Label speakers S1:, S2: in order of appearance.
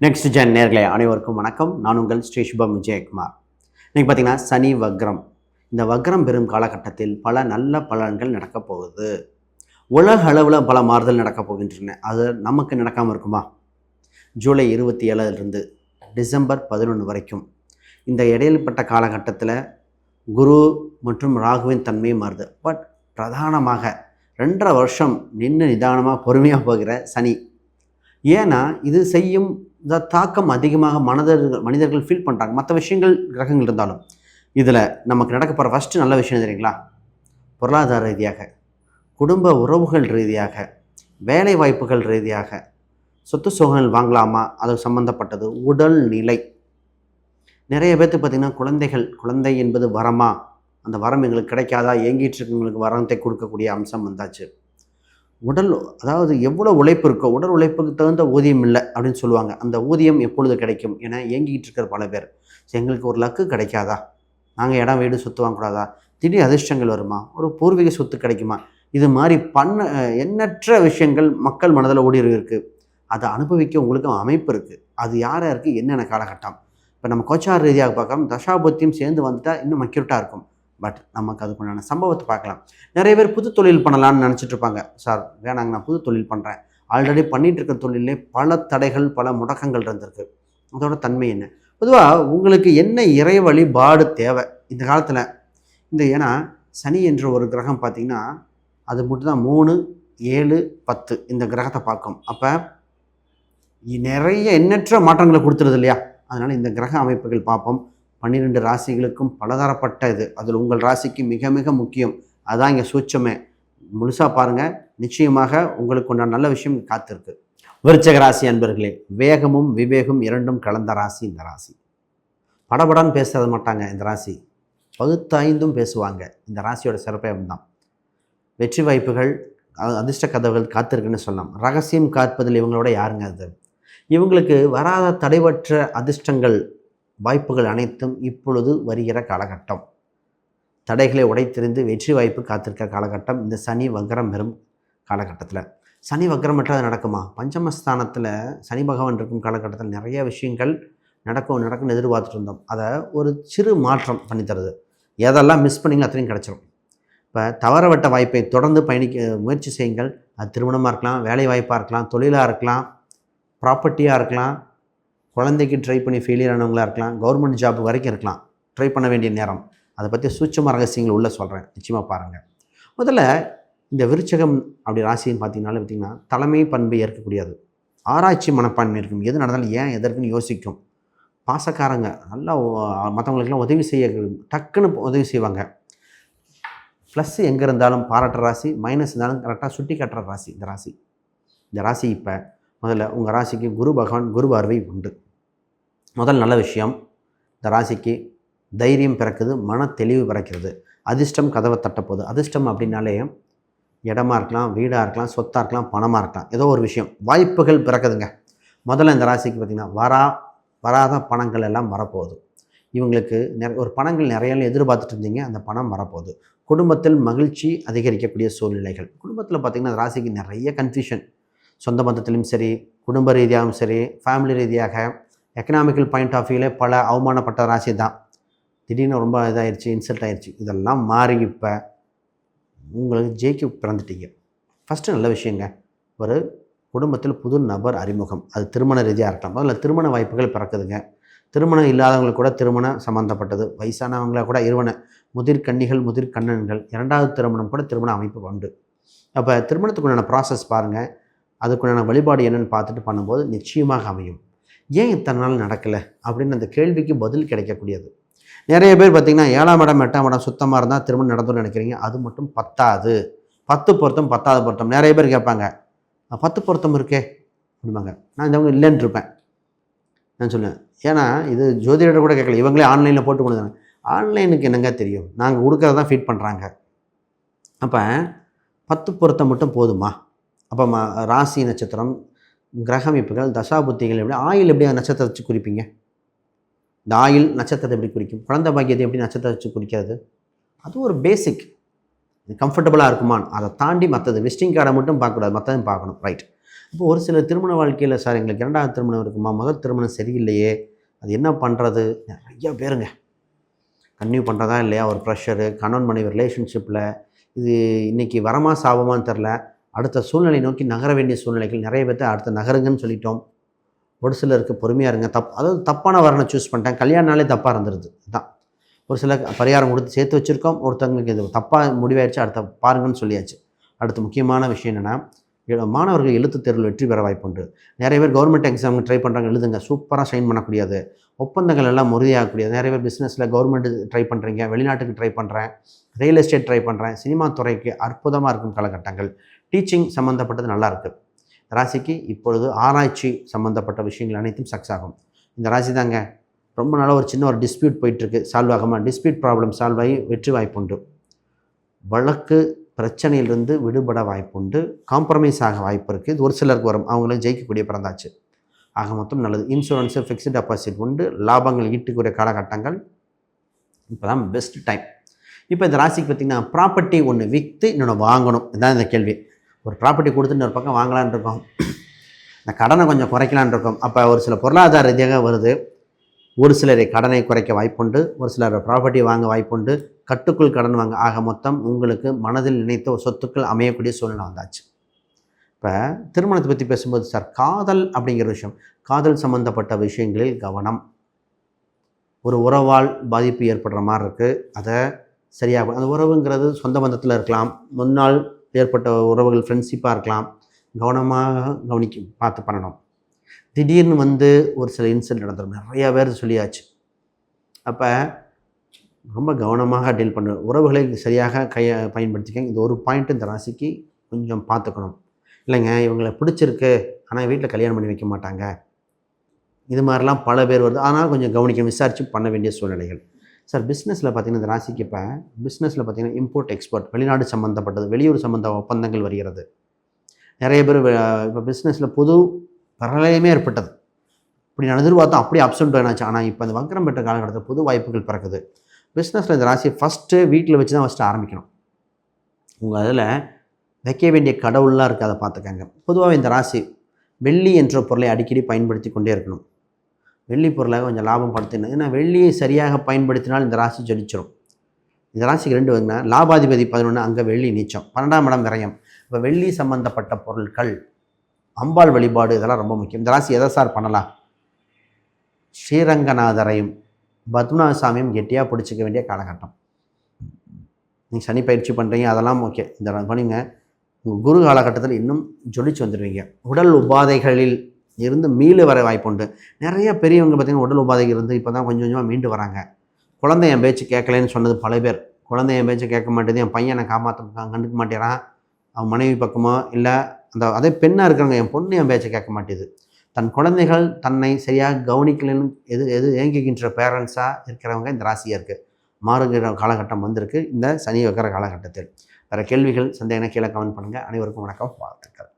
S1: Next gen நேர்களே அனைவருக்கும் வணக்கம். நான் உங்கள் ஸ்ரீ சுபம் விஜயகுமார். இன்றைக்கி பார்த்தீங்கன்னா சனி வக்ரம். இந்த வக்ரம் பெறும் காலகட்டத்தில் பல நல்ல பலன்கள் நடக்கப் போகுது. உலக அளவில் பல மாறுதல் நடக்கப் போகின்றன. அது நமக்கு நடக்காமல் இருக்குமா? ஜூலை 27 டிசம்பர் 11 வரைக்கும் இந்த இடையில்பட்ட காலகட்டத்தில் குரு மற்றும் ராகுவின் தன்மையை மாறுது. பட் பிரதானமாக 2.5 வருஷம் நின்று நிதானமாக பொறுமையாக போகிற சனி. ஏன்னா இது செய்யும் இந்த தாக்கம் அதிகமாக மனிதர்கள் ஃபீல் பண்ணுறாங்க. மற்ற விஷயங்கள் கிரகங்கள் இருந்தாலும் இதில் நமக்கு நடக்க போகிற ஃபஸ்ட்டு நல்ல விஷயம் தெரியுங்களா? பொருளாதார ரீதியாக, குடும்ப உறவுகள் ரீதியாக, வேலை வாய்ப்புகள் ரீதியாக, சொத்து சுகங்கள் வாங்கலாமா அது சம்மந்தப்பட்டது, உடல் நிலை. நிறைய பேர்த்துக்கு பார்த்திங்கன்னா குழந்தை என்பது வரமா, அந்த வரம் எங்களுக்கு கிடைக்காதா, ஏங்கிட்டு இருக்கவங்களுக்கு வரத்தை கொடுக்கக்கூடிய அம்சம் வந்தாச்சு. உடல், அதாவது எவ்வளோ உழைப்பு இருக்கோ உடல் உழைப்புக்கு தகுந்த ஊதியம் இல்லை அப்படின்னு சொல்லுவாங்க. அந்த ஊதியம் எப்பொழுது கிடைக்கும் என ஏங்கிட்டு இருக்கிற பல பேர். எங்களுக்கு ஒரு லக்கு கிடைக்காதா, நாங்கள் இடம் வீடு சொத்து வாங்கக்கூடாதா, திடீர் அதிர்ஷ்டங்கள் வருமா, ஒரு பூர்வீக சொத்து கிடைக்குமா, இது மாதிரி எண்ணற்ற விஷயங்கள் மக்கள் மனதில் ஓடி இருக்குது. அதை அனுபவிக்க உங்களுக்கும் அமைப்பு இருக்குது. அது யாருக்கு என்னென்ன காலகட்டம். இப்போ நம்ம கோச்சார ரீதியாக பார்க்கலாம், தசாபத்தியும் சேர்ந்து வந்துட்டால் இன்னும் மக்யூட்டாக இருக்கும். பட் நமக்கு அதுக்குண்டான சம்பவத்தை பார்க்கலாம். நிறைய பேர் புது தொழில் பண்ணலான்னு நினச்சிட்டு இருப்பாங்க. சார் வேணாங்க, நான் புது தொழில் பண்ணுறேன், ஆல்ரெடி பண்ணிகிட்டு இருக்க தொழிலே பல தடைகள் பல முடக்கங்கள் இருந்திருக்கு. அதோட தன்மை என்ன? பொதுவாக உங்களுக்கு என்ன இறை வழிபாடு தேவை இந்த காலத்தில்? ஏன்னா சனி என்ற ஒரு கிரகம் பார்த்திங்கன்னா அது மட்டும்தான் 3, 7, 10 இந்த கிரகத்தை பார்க்கும். அப்போ நிறைய எண்ணற்ற மாற்றங்களை கொடுத்துருது இல்லையா? அதனால் இந்த கிரக அமைப்புகள் பார்ப்போம். 12 ராசிகளுக்கும் பலதரப்பட்ட இது. அதில் உங்கள் ராசிக்கு மிக மிக முக்கியம். அதுதான் இங்கே சூட்சமே. முழுசாக பாருங்கள், நிச்சயமாக உங்களுக்கு உண்டான நல்ல விஷயம் காத்திருக்கு. விருச்சிக ராசி அன்பர்களே, வேகமும் விவேகம் இரண்டும் கலந்த ராசி இந்த ராசி. படபடன்னு பேசுறது மாட்டாங்க இந்த ராசி, பகுத்தாய்ந்தும் பேசுவாங்க. இந்த ராசியோட சிறப்பே தான். வெற்றி வாய்ப்புகள், அதிர்ஷ்ட கதவுகள் காத்திருக்குன்னு சொல்லலாம். ரகசியம் காப்பதில் இவங்களோட யாருங்க அது? இவங்களுக்கு வராத தடைவற்ற அதிர்ஷ்டங்கள் வாய்ப்புகள் அனைத்தும் இப்பொழுது வருகிற காலகட்டம். தடைகளை உடைத்தெறிந்து வெற்றி வாய்ப்பு காத்திருக்கிற காலகட்டம் இந்த சனி வக்ரம் பெறும் காலகட்டத்தில். சனி வக்ரம் மட்டும் நடக்குமா? பஞ்சமஸ்தானத்தில் சனி பகவான் இருக்கும் காலகட்டத்தில் நிறைய விஷயங்கள் நடக்கும்னு எதிர்பார்த்துட்டு இருந்தோம். அதை ஒரு சிறு மாற்றம் பண்ணித்தருது. எதெல்லாம் மிஸ் பண்ணிங்களோ அத்தனையும் கிடச்சிரும். இப்போ தவறவிட்ட வாய்ப்பை தொடர்ந்து முயற்சி செய்யுங்கள். அது திருமணமாக இருக்கலாம், வேலை வாய்ப்பாக இருக்கலாம், தொழிலாக இருக்கலாம், ப்ராப்பர்ட்டியாக இருக்கலாம், குழந்தைக்கு ட்ரை பண்ணி ஃபெயிலியர் ஆனவங்களாக இருக்கலாம், கவர்மெண்ட் ஜாப் வரைக்கும் இருக்கலாம். ட்ரை பண்ண வேண்டிய நேரம். அதை பற்றி சூட்சம ரகசியங்கள் உள்ளே சொல்கிறேன், நிச்சயமாக பாருங்கள். முதல்ல இந்த விருச்சகம் அப்படி ராசின்னு பார்த்திங்கன்னா தலைமை பண்பை ஏற்கக்கூடியது. ஆராய்ச்சி மனப்பான்மை இருக்கும். எது நடந்தாலும் ஏன் எதற்குன்னு யோசிக்கும். பாசக்காரங்க, நல்லா மற்றவங்களுக்கெல்லாம் உதவி செய்ய டக்குன்னு உதவி செய்வாங்க. ப்ளஸ் எங்கே இருந்தாலும் பாராட்டுற ராசி, மைனஸ் இருந்தாலும் கரெக்டாக சுட்டி காட்டுற ராசி இந்த ராசி. இந்த ராசி இப்போ முதல்ல உங்கள் ராசிக்கு குரு பகவான் குரு பார்வை உண்டு. முதல் நல்ல விஷயம், இந்த ராசிக்கு தைரியம் பிறக்குது, மன தெளிவு பிறக்கிறது. அதிர்ஷ்டம் கதவை தட்டப்போகுது. அதிர்ஷ்டம் அப்படின்னாலே இடமா இருக்கலாம், வீடாக இருக்கலாம், சொத்தாக இருக்கலாம், பணமாக இருக்கலாம், ஏதோ ஒரு விஷயம் வாய்ப்புகள் பிறக்குதுங்க. முதல்ல இந்த ராசிக்கு பார்த்திங்கன்னா வராத பணங்கள் எல்லாம் வரப்போகுது. இவங்களுக்கு ஒரு பணங்கள் நிறைய எதிர்பார்த்துட்டு இருந்தீங்க, அந்த பணம் வரப்போகுது. குடும்பத்தில் மகிழ்ச்சி அதிகரிக்கக்கூடிய சூழ்நிலைகள். குடும்பத்தில் பார்த்திங்கன்னா ராசிக்கு நிறைய கன்ஃபியூஷன். சொந்த பந்தத்திலும் சரி, குடும்ப ரீதியாகவும் சரி, ஃபேமிலி ரீதியாக, எக்கனாமிக்கல் பாயிண்ட் ஆஃப் வியூவில் பல அவமானப்பட்ட ராசி தான். திடீர்னு ரொம்ப இதாகிடுச்சு, இன்சல்ட் ஆகிடுச்சு. இதெல்லாம் மாறி இப்போ உங்களுக்கு ஜெயிக்க பிறந்துட்டீங்க. ஃபஸ்ட்டு நல்ல விஷயங்க, ஒரு குடும்பத்தில் புது நபர் அறிமுகம். அது திருமண ரீதியாக இருக்கலாம். முதல்ல திருமண வாய்ப்புகள் பிறக்குதுங்க. திருமணம் இல்லாதவங்களுக்கு கூட திருமணம் சம்மந்தப்பட்டது. வயசானவங்கள கூட முதிர் கன்னிகள், முதிர் கண்ணன்கள், 2வது திருமணம் கூட திருமண அமைப்பு உண்டு. அப்போ திருமணத்துக்குண்டான ப்ராசஸ் பாருங்கள். அதுக்குண்டான வழிபாடு என்னென்னு பார்த்துட்டு பண்ணும்போது நிச்சயமாக அமையும். ஏன் இத்தனை நாள் நடக்கலை அப்படின்னு அந்த கேள்விக்கு பதில் கிடைக்கக்கூடியது. நிறைய பேர் பார்த்திங்கன்னா 7ஆம் இடம் 8ஆம் இடம் சுத்தமாக இருந்தால் திருமணம் நடந்துன்னு நினைக்கிறீங்க. அது மட்டும் பத்தாது. 10 பொருத்தம் 10வது பொருத்தம். நிறைய பேர் கேட்பாங்க, 10 பொருத்தம் இருக்கே அப்படிம்பாங்க. நான் இந்தவங்க இல்லைன்னு இருப்பேன். நான் சொல்லுவேன், ஏன்னா இது ஜோதிடர் கூட கேட்கல, இவங்களே ஆன்லைனில் போட்டு கொடுத்தாங்க. ஆன்லைனுக்கு என்னங்க தெரியும், நாங்கள் கொடுக்குறதான் ஃபீட் பண்ணுறாங்க. அப்போ 10 பொருத்தம் மட்டும் போதுமா? அப்போ ராசி நட்சத்திரம், கிரக அமைப்புகள், தசாபுத்திகள் எப்படி, ஆயில் எப்படி நட்சத்திரத்தை வச்சு குறிப்பீங்க? இந்த ஆயில் நட்சத்திரத்தை எப்படி குறிக்கும்? குழந்தை பாக்கியத்தை எப்படி நட்சத்திரத்தை வச்சு குறிக்கிறது? அது ஒரு பேசிக். கம்ஃபர்டபுளாக இருக்குமான்னு அதை தாண்டி மற்றது விசிட்டிங் கார்டை மட்டும் பார்க்கக்கூடாது, மற்றதும் பார்க்கணும். ரைட். இப்போ ஒரு சில திருமண வாழ்க்கையில் சார் எங்களுக்கு 2வது திருமணம் இருக்குமா, முதல் திருமணம் சரியில்லையே, அது என்ன பண்ணுறது, நிறைய பேருங்க கன்டினியூ பண்ணுறதா இல்லையா ஒரு ப்ரெஷரு, கணவன் மனைவி ரிலேஷன்ஷிப்பில் இது இன்றைக்கி வரமா சாபமான்னு தெரில, அடுத்த சூழ்நிலை நோக்கி நகர வேண்டிய சூழ்நிலைகள் நிறைய பேர்த்த அடுத்த நகருங்கன்னு சொல்லிட்டோம். ஒரு சிலருக்கு பொறுமையாக இருங்க, அதாவது தப்பான வரனை சூஸ் பண்ணிட்டேன், கல்யாண நாளே தப்பாக இருந்துருது. இதுதான் ஒரு சில பரிகாரம் கொடுத்து சேர்த்து வச்சுருக்கோம், ஒருத்தவங்களுக்கு இது தப்பாக முடிவாயிடுச்சு, அடுத்த பாருங்கன்னு சொல்லியாச்சு. அடுத்து முக்கியமான விஷயம் என்னென்னா, மாணவர்கள் எழுத்துத் தேர்வில் வெற்றி பெற வாய்ப்புண்டு. நிறைய பேர் கவர்மெண்ட் எக்ஸாமுக்கு ட்ரை பண்ணுறாங்க, எழுதுங்க, சூப்பராக ஷைன் பண்ணக்கூடியது. ஒப்பந்தங்கள் எல்லாம் முறியாகக்கூடியது. நிறைய பேர் பிஸ்னஸில் கவர்மெண்ட்டு ட்ரை பண்ணுறீங்க, வெளிநாட்டுக்கு ட்ரை பண்ணுறேன், ரியல் எஸ்டேட் ட்ரை பண்ணுறேன், சினிமா துறைக்கு அற்புதமாக இருக்கும் காலகட்டங்கள். டீச்சிங் சம்மந்தப்பட்டது நல்லாயிருக்கு. ராசிக்கு இப்பொழுது ஆராய்ச்சி சம்மந்தப்பட்ட விஷயங்கள் அனைத்தும் சக்ஸஸ் ஆகும். இந்த ராசி தாங்க ரொம்ப நாளாக ஒரு சின்ன ஒரு டிஸ்பியூட் போயிட்டுருக்கு, சால்வ் ஆகாமல் டிஸ்பியூட் ப்ராப்ளம் சால்வ் ஆகி வெற்றி வாய்ப்புண்டு. வழக்கு பிரச்சனையிலிருந்து விடுபட வாய்ப்புண்டு. காம்ப்ரமைஸ் ஆக வாய்ப்பு இருக்குது. இது ஒரு சிலருக்கு வரும், அவங்களும் ஜெயிக்கக்கூடிய பிறந்தாச்சு. ஆக மொத்தம் நல்லது. இன்சூரன்ஸு, ஃபிக்ஸ்டு டெபாசிட் உண்டு. லாபங்கள் ஈட்டுக்கூடிய காலகட்டங்கள் இப்போ தான் பெஸ்ட் டைம். இப்போ இந்த ராசிக்கு பார்த்திங்கன்னா ப்ராப்பர்ட்டி ஒன்று விற்று இன்னொன்று வாங்கணும், இதுதான் இந்த கேள்வி. ஒரு ப்ராப்பர்ட்டி கொடுத்துட்டு ஒரு பக்கம் வாங்கலான் இருக்கோம், இந்த கடனை கொஞ்சம் குறைக்கலான் இருக்கோம். அப்போ ஒரு சில பொருளாதார ரீதியாக வருது. ஒரு சிலரை கடனை குறைக்க வாய்ப்புண்டு, ஒரு சிலர் ப்ராப்பர்ட்டி வாங்க வாய்ப்புண்டு, கட்டுக்குள் கடன் வாங்க. ஆக மொத்தம் உங்களுக்கு மனதில் நினைத்த சொத்துக்கள் அமையக்கூடிய சூழ்நிலை வந்தாச்சு. இப்போ திருமணத்தை பற்றி பேசும்போது சார், காதல் அப்படிங்கிற விஷயம், காதல் சம்மந்தப்பட்ட விஷயங்களில் கவனம். ஒரு உறவால் பாதிப்பு ஏற்படுற மாதிரி இருக்குது, அதை சரியாக அந்த உறவுங்கிறது சொந்த பந்தத்தில் இருக்கலாம், முன்னால் ஏற்பட்ட உறவுகள் ஃப்ரெண்ட்ஷிப்பாக இருக்கலாம், கவனமாக பார்த்து பண்ணணும். திடீர்னு ஒரு சில இன்சிடென்ட் நடந்துடும், நிறையா பேர் சொல்லியாச்சு. அப்போ ரொம்ப கவனமாக டீல் பண்ண, உறவுகளை சரியாக பயன்படுத்திக்கங்க. இது ஒரு பாயிண்ட் இந்த ராசிக்கு கொஞ்சம் பார்த்துக்கணும். இல்லைங்க இவங்களை பிடிச்சிருக்கு ஆனால் வீட்டில் கல்யாணம் பண்ணி வைக்க மாட்டாங்க, இது மாதிரிலாம் பல பேர் வருது. ஆனால் கொஞ்சம் கவனிக்க விசாரித்து பண்ண வேண்டிய சூழ்நிலைகள். சார் பிஸ்னஸில் பார்த்திங்கன்னா இந்த ராசிக்கு இப்போ பிஸ்னஸில் பார்த்திங்கன்னா இம்போர்ட் எக்ஸ்போர்ட், வெளிநாடு சம்மந்தப்பட்டது, வெளியூர் சம்மந்த ஒப்பந்தங்கள் வருகிறது. நிறைய பேர் இப்போ பிஸ்னஸில் புது பிரளயமே ஏற்பட்டது. இப்படி நடந்துட்டு பார்த்தோம், அப்படியே அப்சென்ட் ஆனாச்சு. ஆனால் இப்போ அந்த வக்கரம் பெற்ற காலகட்டத்தில் புது வாய்ப்புகள் பிறக்குது. பிஸ்னஸில் இந்த ராசியை ஃபஸ்ட்டு வீட்டில் வச்சு தான் ஃபஸ்ட்டு ஆரம்பிக்கணும். உங்கள் அதில் வைக்க வேண்டிய கடவுள்லாம் இருக்குது, அதை பார்த்துக்கங்க. பொதுவாக இந்த ராசி வெள்ளி என்ற பொருளை அடிக்கடி பயன்படுத்தி கொண்டே இருக்கணும். வெள்ளி பொருளாக கொஞ்சம் லாபம் படுத்தினோம். ஏன்னா வெள்ளியை சரியாக பயன்படுத்தினால் இந்த ராசி ஜொலிச்சிடும். இந்த ராசிக்கு 2 வருதுன்னா லாபாதிபதி 11, அங்கே வெள்ளி நீச்சம், 12ஆம் இடம் விரயம். இப்போ வெள்ளி சம்மந்தப்பட்ட பொருட்கள், அம்பாள் வழிபாடு, இதெல்லாம் ரொம்ப முக்கியம். இந்த ராசி எதை சார் பண்ணலாம்? ஸ்ரீரங்கநாதரையும் பத்மநாப சாமியும் கெட்டியாக பிடிச்சிக்க வேண்டிய காலகட்டம். நீங்கள் சனி பயிற்சி பண்ணுறீங்க, அதெல்லாம் ஓகே. இந்த பண்ணிங்க, உங்கள் குரு காலகட்டத்தில் இன்னும் ஜொலிச்சு வந்துடுவீங்க. உடல் உபாதைகளில் இருந்து மீள வர வாய்ப்புண்டு. நிறைய பெரியவங்க பார்த்திங்கன்னா உடல் உபாதைகள் இருந்து இப்போ தான் கொஞ்சம் கொஞ்சமாக மீண்டு வராங்க. குழந்தை என் பேச்சு கேட்கலன்னு சொன்னது பல பேர். குழந்தை என் பேச்சு கேட்க மாட்டேது, என் பையனை கண்டுக்க மாட்டேறான், அவன் மனைவி பக்கமோ இல்லை அதே பெண்ணாக இருக்கிறவங்க, என் பொண்ணு என் பேச்சை கேட்க மாட்டேது, தன் குழந்தைகள் தன்னை சரியாக கவனிக்கலன்னு எது ஏங்குகின்ற பேரண்ட்ஸாக இருக்கிறவங்க இந்த ராசியாக இருக்குது. மாறுகிற காலகட்டம் வந்திருக்கு இந்த சனி வக்கர காலகட்டத்தில். வேறு கேள்விகள் சந்தேகம்னா கீழே கமெண்ட் பண்ணுங்கள். அனைவருக்கும் வணக்கம், வாழ்த்துக்கள்.